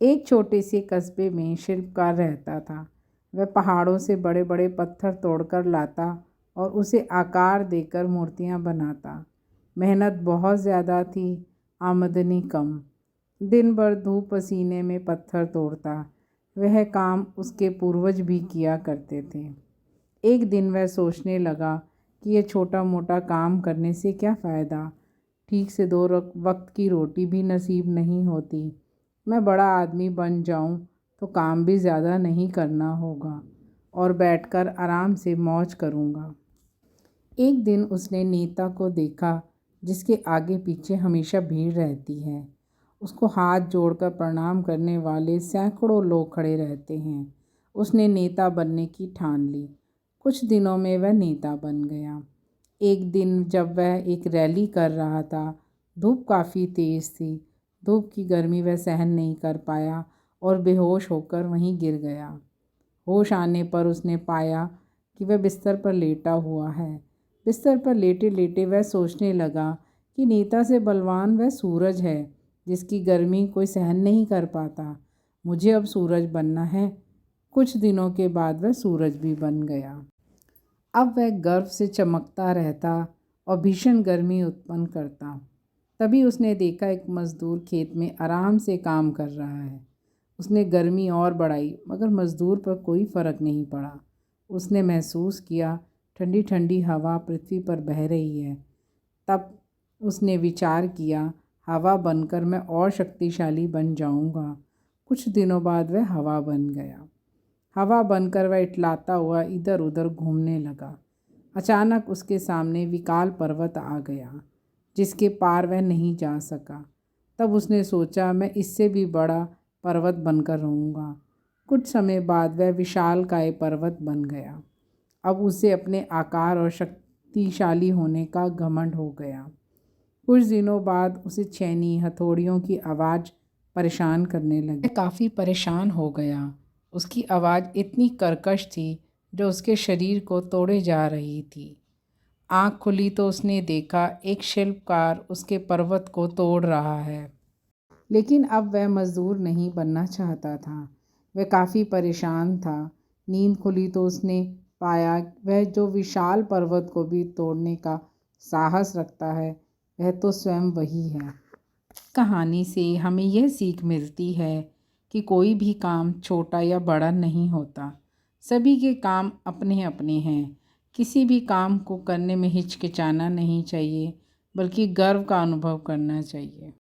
एक छोटे से कस्बे में शिल्पकार रहता था। वह पहाड़ों से बड़े बड़े पत्थर तोड़कर लाता और उसे आकार देकर मूर्तियाँ बनाता। मेहनत बहुत ज़्यादा थी, आमदनी कम। दिन भर धूप पसीने में पत्थर तोड़ता। वह काम उसके पूर्वज भी किया करते थे। एक दिन वह सोचने लगा कि यह छोटा मोटा काम करने से क्या फ़ायदा, ठीक से दो वक्त की रोटी भी नसीब नहीं होती। मैं बड़ा आदमी बन जाऊं तो काम भी ज़्यादा नहीं करना होगा और बैठकर आराम से मौज करूंगा। एक दिन उसने नेता को देखा जिसके आगे पीछे हमेशा भीड़ रहती है। उसको हाथ जोड़कर प्रणाम करने वाले सैकड़ों लोग खड़े रहते हैं। उसने नेता बनने की ठान ली। कुछ दिनों में वह नेता बन गया। एक दिन जब वह एक रैली कर रहा था, धूप काफ़ी तेज़ थी। धूप की गर्मी वह सहन नहीं कर पाया और बेहोश होकर वहीं गिर गया। होश आने पर उसने पाया कि वह बिस्तर पर लेटा हुआ है। बिस्तर पर लेटे लेटे वह सोचने लगा कि नेता से बलवान वह सूरज है जिसकी गर्मी कोई सहन नहीं कर पाता। मुझे अब सूरज बनना है। कुछ दिनों के बाद वह सूरज भी बन गया। अब वह गर्व से चमकता रहता और भीषण गर्मी उत्पन्न करता। तभी उसने देखा एक मज़दूर खेत में आराम से काम कर रहा है। उसने गर्मी और बढ़ाई मगर मज़दूर पर कोई फ़र्क नहीं पड़ा। उसने महसूस किया ठंडी ठंडी हवा पृथ्वी पर बह रही है। तब उसने विचार किया, हवा बनकर मैं और शक्तिशाली बन जाऊंगा। कुछ दिनों बाद वह हवा बन गया। हवा बनकर वह इटलाता हुआ इधर उधर घूमने लगा। अचानक उसके सामने विशाल पर्वत आ गया जिसके पार वह नहीं जा सका। तब उसने सोचा, मैं इससे भी बड़ा पर्वत बनकर रहूँगा। कुछ समय बाद वह विशालकाय पर्वत बन गया। अब उसे अपने आकार और शक्तिशाली होने का घमंड हो गया। कुछ दिनों बाद उसे छेनी हथौड़ियों की आवाज़ परेशान करने लगी। वह काफ़ी परेशान हो गया। उसकी आवाज़ इतनी कर्कश थी जो उसके शरीर को तोड़े जा रही थी। आँख खुली तो उसने देखा एक शिल्पकार उसके पर्वत को तोड़ रहा है। लेकिन अब वह मज़दूर नहीं बनना चाहता था। वह काफ़ी परेशान था। नींद खुली तो उसने पाया वह जो विशाल पर्वत को भी तोड़ने का साहस रखता है वह तो स्वयं वही है। कहानी से हमें यह सीख मिलती है कि कोई भी काम छोटा या बड़ा नहीं होता। सभी के काम अपने अपने हैं। किसी भी काम को करने में हिचकिचाना नहीं चाहिए बल्कि गर्व का अनुभव करना चाहिए।